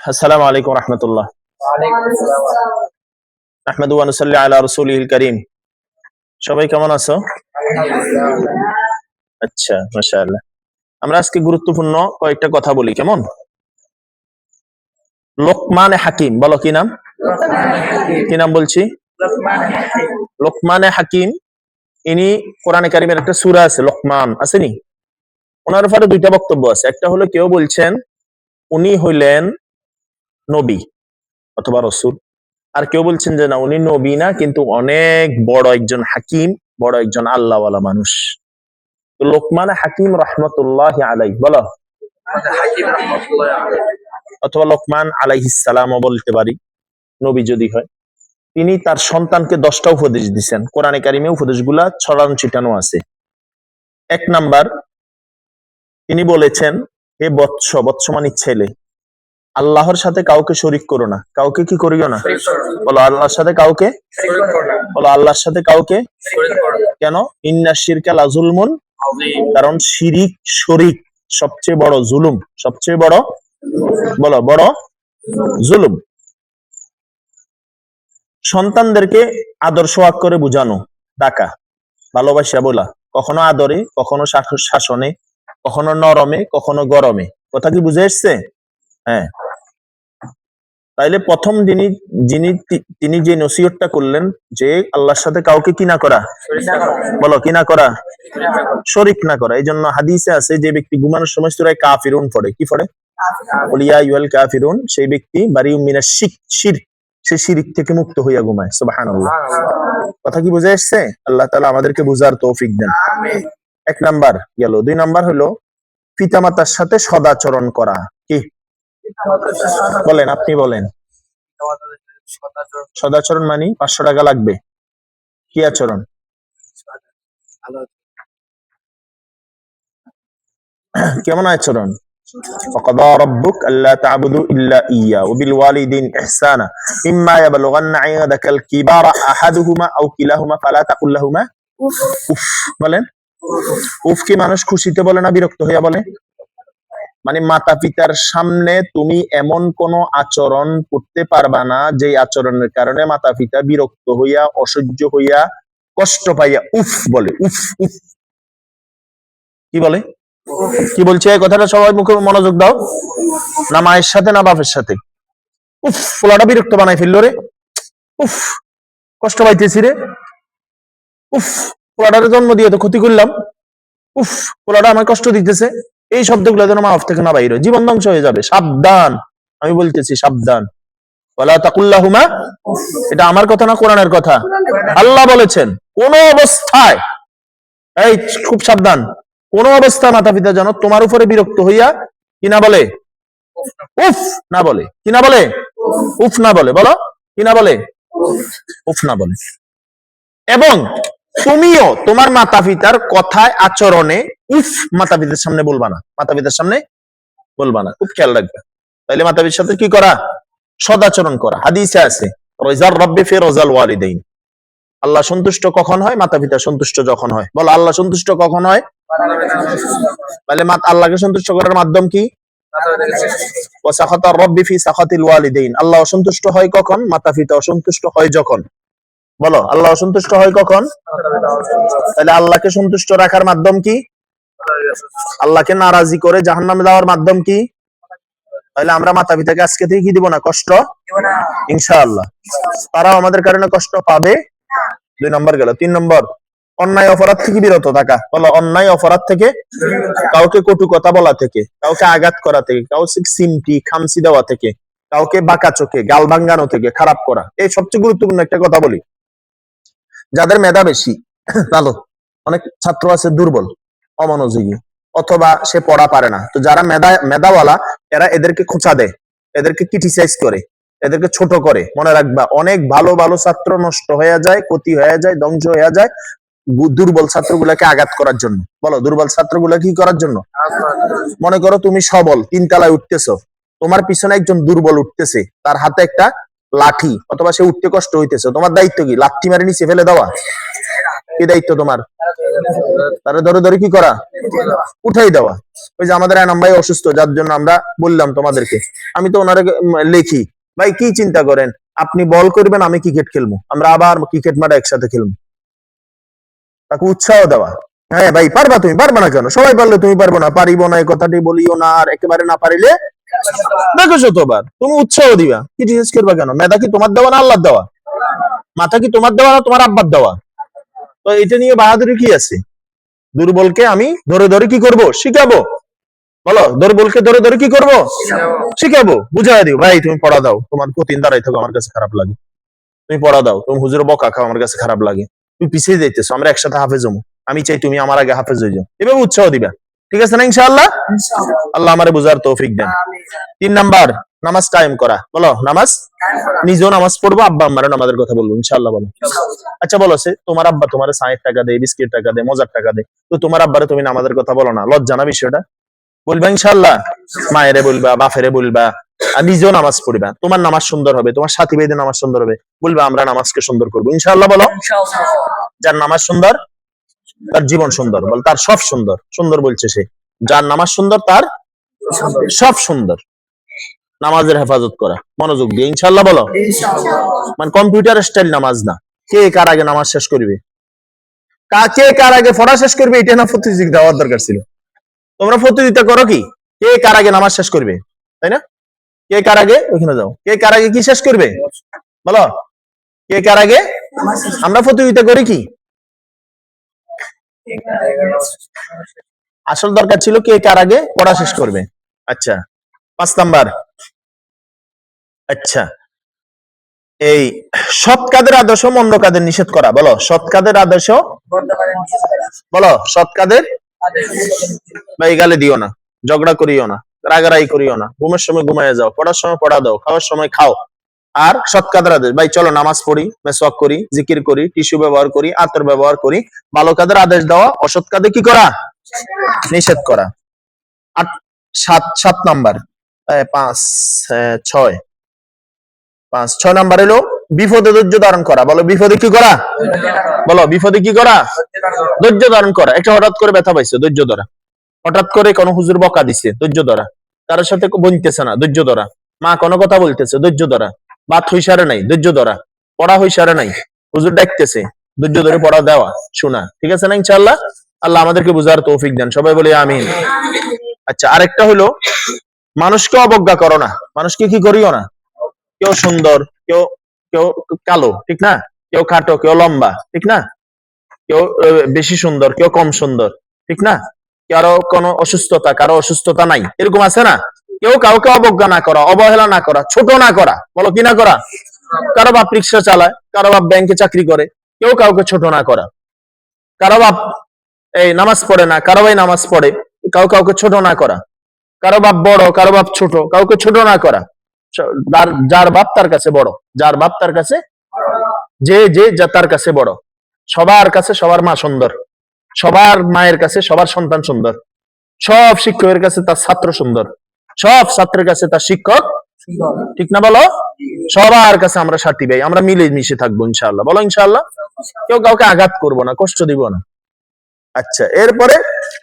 আসসালামু আলাইকুম রহমতুল্লাহ। আহমেদু ওয়া নুসাল্লি আলা রাসূলিহিল কারীম। সবাই কেমন আছো? আচ্ছা, মাশাআল্লাহ। আমরা আজকে গুরুত্বপূর্ণ কয়েকটা কথা বলি, কেমন? লোকমান হাকিম, বলো কি নাম? কি নাম বলছি? লোকমান হাকিম। ইনি কোরআনে কারিমের একটা সূরা আছে, লোকমান, আসেনি? ওনার উপরে দুইটা বক্তব্য আছে। একটা হলো কেউ বলছেন উনি হইলেন নবী অথবা রাসূল, আর কেউ বলছেন যে না, উনি নবী না, কিন্তু অনেক বড় একজন হাকিম, বড় একজন আল্লাহওয়ালা মানুষ। তো লোকমান হাকিম রহমতুল্লাহি আলাইহি, বলো। অথবা লোকমান আলাইহিস সালামও বলতে পারি, নবী যদি হয়। তিনি তার সন্তানকে 10টা উপদেশ দিচ্ছেন। কোরআনে কারিমে উপদেশগুলা ছড়ানো ছিটানো আছে। এক নাম্বার, তিনি বলেছেন, হে বৎস, বৎস মানে ছেলে, আল্লাহর সাথে কাউকে শরীক করো না। কাউকে কি করিও না? বলো আল্লাহর সাথে কাউকে, বলো আল্লাহর সাথে কাউকে। কেন? ইন্না শিরকা লাযুলমুন, কারণ শিরিক, শরীক সবচেয়ে বড় জুলুম, সবচেয়ে বড়, বলো বড় জুলুম। সন্তানদেরকে আদর সোহাগ করে বুঝানো, ডাকা, ভালোবাসা বলা, কখনো আদরে, কখনো শাসনে, কখনো নরমে, কখনো গরমে। কথা কি বুঝে এসছে? হ্যাঁ। তাইলে প্রথম তিনি যে নসিহতটা করলেন যে আল্লাহর সাথে কাউকে কি না করা, বলো কি না করা, শরীক না করা। এই জন্য হাদিসে আছে যে ব্যক্তি ঘুমানোর সময় সূরা কাফিরুন পড়ে, কি পড়ে? কুল ইয়া আইয়ুহাল কাফিরুন, সেই ব্যক্তি বারিউম মিনাশ শিরক, সে শিরক থেকে মুক্ত হইয়া ঘুমায়। সুবহানাল্লাহ। কথা কি বুঝে এসছে? আল্লাহ তাআলা আমাদেরকে বুঝার তৌফিক দেন। আমিন। এক নাম্বার গেল। দুই নাম্বার হলো পিতামাতার সাথে সদাচরণ করা। কি বলেন, আপনি বলেন। সদাচরণ মানে 500 টাকা লাগবে। কি আচরণ? কেমন আচরণ? وقضى ربك ألا تعبدوا إلا إياه وبالوالدين إحسانا إما يبلغن عندك الكبار أحدهما أو كلاهما فلا تقل لهما উফ। বলেন উফ কি মানুষ খুশিতে বলে না বিরক্ত হইয়া বলে? মানে মাতা পিতার সামনে তুমি এমন কোন আচরণ করতে পারবা না যে আচরণের কারণে মাতা পিতা বিরক্ত হইয়া, অসহ্য হইয়া, কষ্ট পাইয়া উফ বলে। উফ উফ কি বলে? কি বলছে এই কথাটা? সবাই মুখে মনোযোগ দাও। না মায়ের সাথে না বাপের সাথে? উফ, পোলাটা বিরক্ত বানাই ফেললো রে, উফ কষ্ট পাইতেছি রে, উফ পোলাটারে জন্ম দিয়ে তো ক্ষতি করলাম, উফ পোলাটা আমার কষ্ট দিতেছে। এই শব্দগুলো যেন মা থেকে না বাইরে, জীবন ধ্বংস হয়ে যাবে। সাবধান, আমি বলতেছি সাবধান। ওয়ালা তাকুল্লাহুমা, এটা আমার কথা না, কোরআনের কথা। আল্লাহ বলেছেন কোন অবস্থায়, এই খুব সাবধান, কোন অবস্থায় মাতা পিতা যেন তোমার উপরে বিরক্ত হইয়া কি না বলে, উফ না বলে। কি না বলে? উফ না বলে। বলো কি না বলে? উফ না বলে। এবং তুমিও তোমার মাতা পিতার কথায়, আচরণে উফ মাতা পিতার সামনে বলবা না, মাতা পিতার সামনে বলবা না। খুব খেয়াল রাখবে। তাইলে মাতা পিতার সাথে কি করা? সদাচরণ করা। হাদিসে আছে রাযার রাব্বি ফি রাযাল ওয়ালিদাইন, আল্লাহ সন্তুষ্ট কখন হয়? মাতা পিতা সন্তুষ্ট যখন হয়। বলো আল্লাহ সন্তুষ্ট কখন হয়? তাহলে আল্লাহকে সন্তুষ্ট করার মাধ্যম কি? ওয়া সাখাতার রাব্বি ফি সাখাতিল ওয়ালিদাইন, আল্লাহ অসন্তুষ্ট হয় কখন? মাতা পিতা অসন্তুষ্ট হয় যখন। বলো আল্লাহ অসন্তুষ্ট হয় কখন? তাহলে আল্লাহকে সন্তুষ্ট রাখার মাধ্যম কি? আল্লাহকে নারাজি করে জাহান্নামে যাওয়ার মাধ্যম কি? তাহলে আমরা মাতা পিতাকে আজকে থেকে কি দিব না? কষ্ট ইনশাআল্লাহ। তারাও আমাদের কারণে কষ্ট পাবে। 2 নম্বর গেল। 3 নম্বর, অন্যায় অপরাধ থেকে বিরত থাকা। বলো অন্যায় অপরাধ থেকে, কাউকে কটু কথা বলা থেকে, কাউকে আঘাত করা থেকে, কাউকে সিমটি খামসি দেওয়া থেকে, কাউকে বাঁকা চোখে গাল ভাঙানো থেকে, খারাপ করা। এই সবচেয়ে গুরুত্বপূর্ণ একটা কথা বলি, যাদের মেধা বেশি, ভালো, অনেক ছাত্র আছে দুর্বল, অমনোযোগী, অথবা সে পড়া পারে না, তো যারা মেধাওয়ালা এরা এদেরকে খোঁচা দেয়, এদেরকে ক্রিটিসাইজ করে, এদেরকে ছোট করে। মনে রাখবা, অনেক ভালো ভালো ছাত্র নষ্ট হয়ে যায়, ক্ষতি হয়ে যায়, ধ্বংস হয়ে যায় দুর্বল ছাত্রগুলাকে আঘাত করার জন্য। বলো দুর্বল ছাত্রগুলা কি করার জন্য? মনে করো তুমি সবল, 3 তলায় উঠতেছো, তোমার পিছনে একজন দুর্বল উঠতেছে, তার হাতে একটা লাঠি, অথবা সে উঠতে কষ্ট হইতেছে, তোমার দায়িত্ব কি? লাঠি মারি নিচে ফেলে দেওয়া? কি দায়িত্ব তোমার? তারা ধরে ধরে কি করা? উঠাই দেওয়া। ওই যে আমাদের এনাম ভাই অসুস্থ, যার জন্য আমরা বললাম তোমাদেরকে, আমি তো ওনারে লিখি, ভাই কি চিন্তা করেন, আপনি বল করবেন, আমি ক্রিকেট খেলবো, আমরা আবার ক্রিকেট মাঠে একসাথে খেলবো। তাকে উৎসাহ দেওয়া, হ্যাঁ ভাই পারবা, তুমি পারবা না কেন? সবাই পারলে তুমি পারবো না, পারিব না এই কথাটি বলিও না, আর একেবারে না পারিলে দেখো শতবার। তুমি উৎসাহ দিবা, কি জিজ্ঞেস করবা কেন? মেধা কি তোমার দেওয়া না আল্লাহর দেওয়া? মাথা কি তোমার দেওয়া না তোমার আব্বার দেওয়া? তো এটা নিয়ে বাহাদুরি কি আছে? দুর্বলকে আমি ধরে ধরে কি করব? শিখাবো। বলো, দুর্বলকে ধরে ধরে কি করব? শিখাবো, বুঝাই দিও, ভাই তুমি পড়া দাও, তোমার প্রতিদিন দাঁড়াই থাকো আমার কাছে খারাপ লাগে, তুমি পড়া দাও, তুমি হুজুর বকা খাও আমার কাছে খারাপ লাগে, তুমি পিছিয়ে যাইতেছো, আমরা একসাথে হাফেজ হবো, আমি চাই তুমি আমার আগে হাফেজ হয়ে যাও, এভাবে উৎসাহ দিবা। ঠিক আছে না ইনশাআল্লাহ? আল্লাহ আমারে বুঝার তৌফিক দেন। 3 নাম্বার, নামাজ কায়েম করা। বলো, নামাজ নিজেও নামাজ পড়বো, আব্বা আম্মারও নামাজের কথা বলবো ইনশাআল্লাহ। বলো। আচ্ছা বলো, সে তোমার আব্বা তোমার 60 টাকা দেয়, বিস্কিট টাকা দেয়, মজার টাকা দেয়, তো তোমার আব্বারে তুমি নামাজের কথা বলো না, লজ্জা না বিষয়টা? বলবা ইনশাআল্লাহ, মায়েরে বলবা, বাফেরে বলবা, আর নিজেও নামাজ পড়বা, তোমার নামাজ সুন্দর হবে, তোমার সাথী ভাইদের নামাজ সুন্দর হবে, বলবা আমরা নামাজকে সুন্দর করবো ইনশাআল্লাহ। বলো, যার নামাজ সুন্দর তার জীবন সুন্দর, বল তার সব সুন্দর। সুন্দর বলছে সে, যার নামাজ সুন্দর তার সব সুন্দর। নামাজের হেফাজত করা, মনোযোগ দিয়ে ইনশাআল্লাহ। বলো, মানে কম্পিউটার স্টাইল নামাজ না, কে কার আগে নামাজ শেষ করবে, কে কার আগে পড়া শেষ করবে, এটা না প্রতিযোগিতা হওয়ার দরকার ছিল। তোমরা প্রতিযোগিতা করো কি, কে কার আগে নামাজ শেষ করবে, তাই না? কে কার আগে, ওইখানে যাও, কে কার আগে কি শেষ করবে, বলো, কে কার আগে। আমরা প্রতিযোগিতা করি কি, আসল দরকার ছিল কে কার আগে পড়া শেষ করবে। আচ্ছা, 5 নাম্বার, আচ্ছা এই সৎ কাজের আদর্শ মন্দ কাজের নিষেধ করা। বলো, সৎ কাজের আদর্শ, বলো সৎ কাজের, ভাই গালে দিও না, ঝগড়া করিও না, রাগারাগি করিও না, ঘুমের সময় ঘুমাইয়া যাও, পড়ার সময় পড়া দাও, খাওয়ার সময় খাও। আর সৎ কাজের আদেশ, ভাই চলো নামাজ পড়ি, মেসওয়াক করি, জিকির করি, টিস্যু ব্যবহার করি, আতর ব্যবহার করি। ভালো কাজের আদেশ দেওয়া, অসৎ কাজে কি করা, নিষেধ করা। 7 নাম্বার, 6 নাম্বার হলো বিপদে ধৈর্য ধারণ করা। বলো, বিপদে কি করা, বলো বিপদে কি করা, ধৈর্য ধারণ করা। একটা হঠাৎ করে ব্যথা পাইছে, ধৈর্য ধরা। হঠাৎ করে কোনো হুজুর বকা দিছে, ধৈর্য ধরা। কারোর সাথে বলতেছে না, ধৈর্য ধরা। মা কোনো কথা বলতেছে, ধৈর্য ধরা। ভাত হইসারে নাই, ধৈর্য ধরা। পড়া হইসারে নাই, হুজুর ডাকতেছে, ধৈর্য ধরে পড়া দেওয়া, শোনা। ঠিক আছে না ইনশাআল্লাহ? আল্লাহ আমাদেরকে বুঝার তৌফিক দেন, সবাই বলি আমিন। আচ্ছা, আরেকটা হলো মানুষকে অবজ্ঞা করো না, মানুষকে কি করিও না। কেউ সুন্দর, কেউ কেউ কালো, ঠিক না? কেউ খাটো, কেউ লম্বা, ঠিক না? কেউ বেশি সুন্দর, কেউ কম সুন্দর, ঠিক না? কারো কোনো অসুস্থতা, কারো অসুস্থতা নাই, এরকম আছে না? কেউ কাউকে অবজ্ঞা না করা, অবহেলা না করা, ছোট না করা। বলো, কি না করা? কারো বাপ রিক্সা চালায়, কারো বাপ ব্যাংকে চাকরি করে, কেউ কাউকে ছোট না করা। কারো বাপ এই নামাজ পড়ে না, কারো ভাই নামাজ পড়ে, কাউকে ছোট না করা। কারো বাপ বড়, কারো বাপ ছোট, কাউকে ছোট না করা। যার বাপ তার কাছে বড়, যার বাপ তার কাছে, যে তার কাছে বড়। সবার কাছে সবার মা সুন্দর, সবার মায়ের কাছে সবার সন্তান সুন্দর, সব শিক্ষকের কাছে তার ছাত্র সুন্দর, সব ছাত্রের কাছে তার শিক্ষক, ঠিক না? বলো, সবার কাছে আমরা সাথী ভাই, আমরা মিলে মিশে থাকবো ইনশাআল্লাহ। বলো ইনশাআল্লাহ। কেউ কাউকে আঘাত করবো না, কষ্ট দিব না। আচ্ছা, এরপরে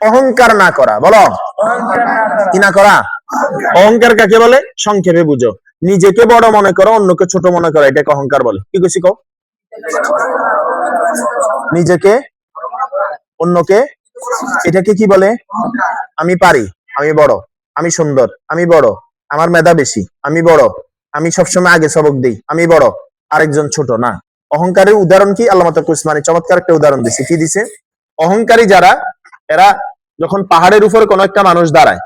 অহংকার না করা। বলো, কি না করা? অহংকার কাকে বলে সংক্ষেপে বুঝো, নিজেকে বড় মনে করো, অন্যকে ছোট মনে করো, এটাকে অহংকার বলে। কি কইছি কও? নিজেকে, অন্যকে, এটাকে কি বলে? আমি পারি, আমি বড়, আমি সুন্দর, আমি বড়, আমার মেধা বেশি, আমি বড়, আমি সবসময় আগে সবক দিই, আমি বড়, আরেকজন ছোট না। অহংকারের উদাহরণ কি? আল্লামা তাকুস মানে চমৎকার একটা উদাহরণ দিছে। কি দিছে? অহংকারী যারা, এরা যখন পাহাড়ের উপরে কোনো একটা মানুষ দাঁড়ায়,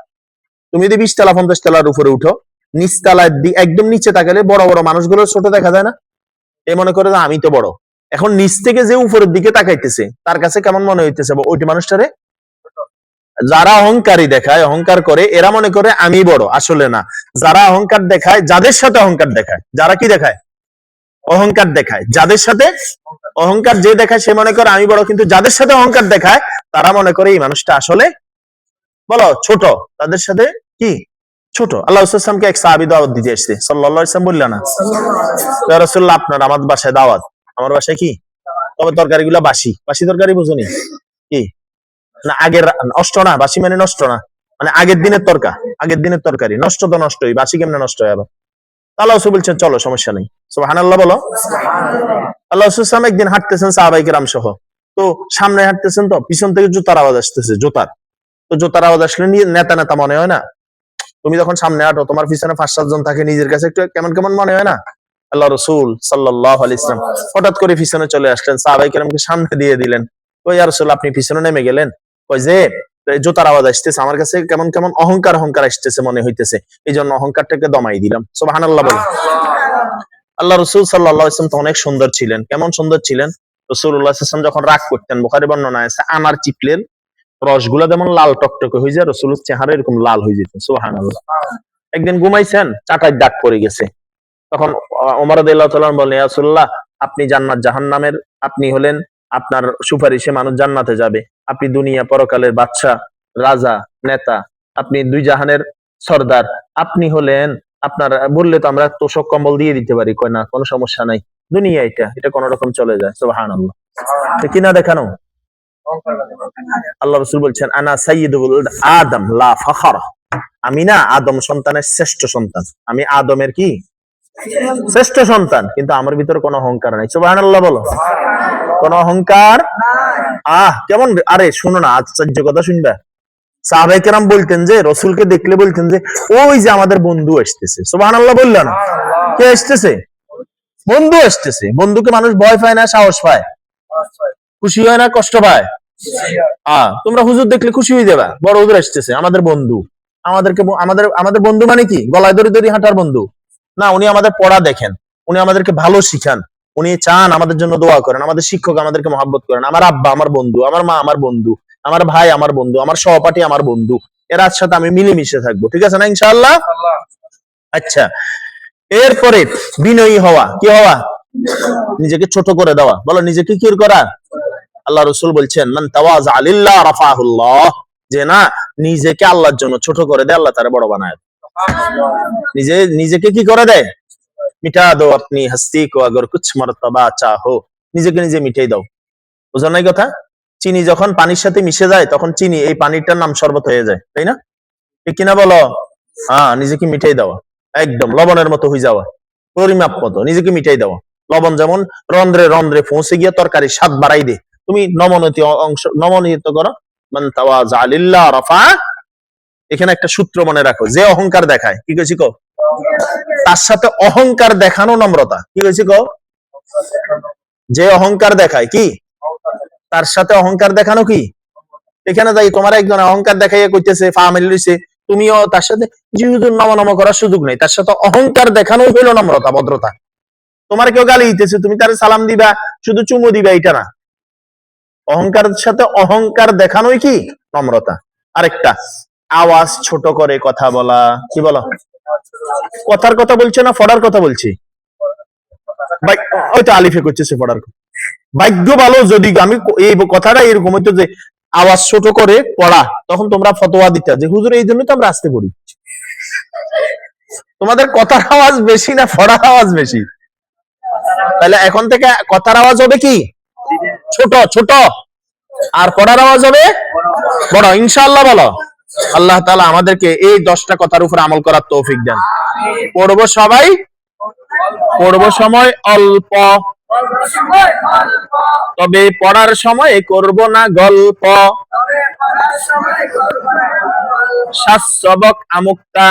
তুমি যদি 20 তলা 50 তলার উপরে উঠো, নিচ তলায় একদম নিচে তাকালে বড় বড় মানুষগুলো ছোট দেখা যায় না? এ মনে করে যে আমি তো বড়। এখন নিচ থেকে যে উপরের দিকে তাকাইতেছে, তার কাছে কেমন মনে হইতেছে ওইটি মানুষটারে? যারা অহংকারী দেখায়, অহংকার করে, এরা মনে করে আমি বড়, আসলে না। যারা অহংকার দেখায়, যাদের সাথে অহংকার দেখায়, যারা কি দেখায়? অহংকার দেখায়, যাদের সাথে অহংকার যে দেখায় সে মনে করে আমি বড়, কিন্তু যাদের সাথে অহংকার দেখায় তারা মনে করে এই মানুষটা আসলে, বলো, ছোট। তাদের সাথে কি ছোট। আল্লাহ রাসূলকে এক সাহাবী দাওয়াত দিতে আসছে, সাল্লাল্লাহু আলাইহি ওয়াসাল্লাম বললেন না, ইয়া রাসূলুল্লাহ আপনার আমার বাসায় দাওয়াত। আমার বাসায় কি? তবে তরকারিগুলো বাসি। বাসি তরকারি বুঝুনি কি না, আগের নষ্ট না, বাসি মানে নষ্ট না, মানে আগের দিনের তরকারি নষ্ট তো নষ্টই, বাসি কেমনে নষ্ট হয় আবার? আল্লাহ রাসূল বলছেন চলো সমস্যা নেই, সুবহানাল্লাহ বলো। আল্লাহ রাসূল সাল্লাল্লাহু আলাইহি ওয়াসাল্লাম একদিন হাঁটতেছেন সাহাবায়ে কেরাম সহ, তো সামনে হাঁটতেছেন, তো পিছন থেকে জুতার আওয়াজ আসতেছে, তো জুতার আওয়াজ আসলে নেতা নেতা মনে হয় না? তুমি যখন সামনে হাঁটো, তোমার পিছনে 5-7 জন থাকে, নিজের কাছে একটু কেমন কেমন মনে হয় না? আল্লাহ রাসূল সাল্লাল্লাহু আলাইহি ওয়াসাল্লাম হঠাৎ করে পিছনে চলে আসলেন, সাহাবায়ে কেরামকে সামনে দিয়ে দিলেন। কই ইয়া রাসূল, আপনি পিছনে নেমে গেলেন? কই যে জুতার আওয়াজ আসতেছে, আমার কাছে কেমন কেমন অহংকার অহংকার আসতেছে মনে হইতেছে, এই জন্য অহংকারটাকে দমাই দিলাম। সুবহানাল্লাহ বলেন। আল্লাহ রাসূল সাল্লাল্লাহু আলাইহি ওয়াসাল্লাম তো অনেক সুন্দর ছিলেন। কেমন সুন্দর ছিলেন? রাসূলুল্লাহ সাল্লাল্লাহু আলাইহি ওয়াসাল্লাম যখন রাগ করতেন, বুখারী বর্ণনা আছে, আনার চিপলের রসগুলা যেমন লাল টকটকে হয়ে যায়, রাসূলের চেহারা এরকম লাল হয়ে যেত। সুবহানাল্লাহ। একদিন ঘুমাইছেন, চাটাই দাগ পড়ে গেছে, তখন ওমর রাদিয়াল্লাহু তাআলা বলেন, ইয়া রাসূলুল্লাহ, আপনি জান্নাত জাহান্নামের, আপনি হলেন, আপনার সুপারিশে মানুষ জান্নাতে যাবে, আপনি দুনিয়া পরকালের বাদশা, রাজা, নেতা, আপনি দুই জাহানের সর্দার, আপনি হলেন, আপনার বললে তো আমরা তোশক কম্বল দিয়ে দিতে পারি। কয় না, কোনো সমস্যা নাই, দুনিয়া এটা কোন রকম চলে যায়। সুবহানাল্লাহ। কিনা দেখানো, আল্লাহ রাসূল বলছেন, আনা সাইয়্যিদুল আদম লা ফাখরা, আমি না আদম সন্তানের শ্রেষ্ঠ সন্তান, আমি আদমের কি শ্রেষ্ঠ সন্তান, কিন্তু আমার ভিতরে কোনো অহংকার নাই। সুবহানাল্লাহ বলো। কোনো অহংকার কেমন? আরে শুনো না, আশ্চর্য কথা শুনবা। সাহাবায়ে কেরাম বলতেন যে, রাসূলকে দেখলে বলতেন যে, ওই যে আমাদের বন্ধু আসতেছে। সুবহানাল্লাহ বললেন না? কে আসতেছে? বন্ধু আসতেছে। বন্ধুকে মানুষ ভয় পায় না সাহস পায়? খুশি হয় না কষ্ট পায়? তোমরা হুজুর দেখলে খুশি হয়ে যাবা, বড় হুজুর আসতেছে, আমাদের বন্ধু। আমাদের বন্ধু মানে কি গলায় দড়ি দড়ি হাঁটার বন্ধু না, উনি আমাদের পড়া দেখেন, উনি আমাদেরকে ভালো শিখান, উনি চান আমাদের জন্য দোয়া করেন, আমাদের শিক্ষক আমাদেরকে মহব্বত করেন, আমার আব্বা আমার বন্ধু, আমার মা আমার বন্ধু, আমার ভাই আমার বন্ধু, আমার সহপাঠী আমার বন্ধু, এর সাথে আমি মিলেমিশে থাকবো। ঠিক আছে না ইনশাআল্লাহ? আচ্ছা, এরপরে বিনয়ী হওয়া। কি হওয়া? নিজেকে ছোট করে দেওয়া। বলো, নিজেকে কি করা? আল্লাহ রাসূল বলছেন, মান তাওয়াযা লিল্লাহ রাফাহুল্লাহ, যে না নিজেকে আল্লাহর জন্য ছোট করে দেয়, আল্লাহ তারে বড় বানায়। নিজেকে কি করে দেয়? মিটা দো আপনি হস্তি কো আগর কুছ মর্তবা চাহো, নিজেকে নিজে মিটাই দাও। বুঝলেন না কথা? চিনি যখন পানির সাথে মিশে যায়, তখন চিনি এই পানিটার নাম শরবত হয়ে যায়, তাই না? ঠিক কিনা বলো? নিজেকে মিটাই দেওয়া, একদম লবণের মতো হয়ে যাওয়া, পরিমাপ মতো নিজেকে মিটাই দেওয়া। লবণ যেমন রন্ধ্রে রন্ধ্রে পৌঁছে গিয়ে তরকারি স্বাদ বাড়াই দে, তুমি নমনীয়ত করো। মান তাওয়াযা লিল্লাহ রাফা। এখানে একটা সূত্র মনে রাখো, যে অহংকার দেখায়, কি কইছি কো, তার সাথে অহংকার দেখানো নম্রতা। কি কইছি কো, যে অহংকার দেখায় কি, তার সাথে অহংকার দেখানো কি। এখানে যাই তোমার একজন অহংকার দেখাইয়া কইতেছে, ফামিল লইছে, তুমিও তার সাথে জিহুদুর নম করার সুযোগ নেই, তার সাথে অহংকার দেখানো হইল নম্রতা, ভদ্রতা। তোমার কেউ গালি দিতেছে, তুমি তার সালাম দিবা, শুধু চুমু দিবা, এটা না। অহংকারের সাথে অহংকার দেখানোই কি নম্রতা। আরেকটা, আওয়াজ ছোট করে কথা বলা। কি বলো? কথার কথা বলছে না, ফড়ার কথা বলছি? ওইটা আলিফে করছে ফড়ার। ভাগ্য ভালো যদি আমি এই কথাটা এরকম হইতো যে আওয়াজ ছোট করে পড়া, তখন তোমরা ফতোয়া দিতে যে হুজুর এই জন্য তো আমরা আসতে পড়ি। তোমাদের কথার আওয়াজ বেশি না ফড়ার আওয়াজ বেশি? তাহলে এখন থেকে কথার আওয়াজ হবে কি ছোট ছোট, আর পড়ার আওয়াজ হবে বড়, ইনশাআল্লাহ বলো। আল্লাহ তাআলা আমাদেরকে এই 10টা কথার উপর আমল করার তৌফিক দেন। পড়বো সবাই, পড়বো সময় অল্প, তবে পড়ার সময় করব না গল্প, শাসবক আমুক্তা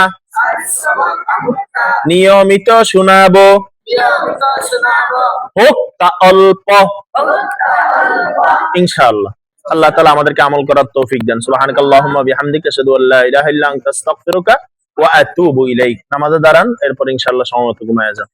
নিয়মিত শোনাবো, হোক তা অল্প, ইনশাআল্লাহ। আল্লাহ তাআলা আমাদেরকে আমল করার তৌফিক দেন। সুবহানাকাল্লাহুম্মা বিহামদিকা আশহাদু আল্লা ইলাহা ইল্লা আনতা আস্তাগফিরুকা ওয়া আতুবু ইলাইক। নামাজে দাঁড়ান, এরপর ইনশাআল্লাহ সময় মতো ঘুমায়া যান।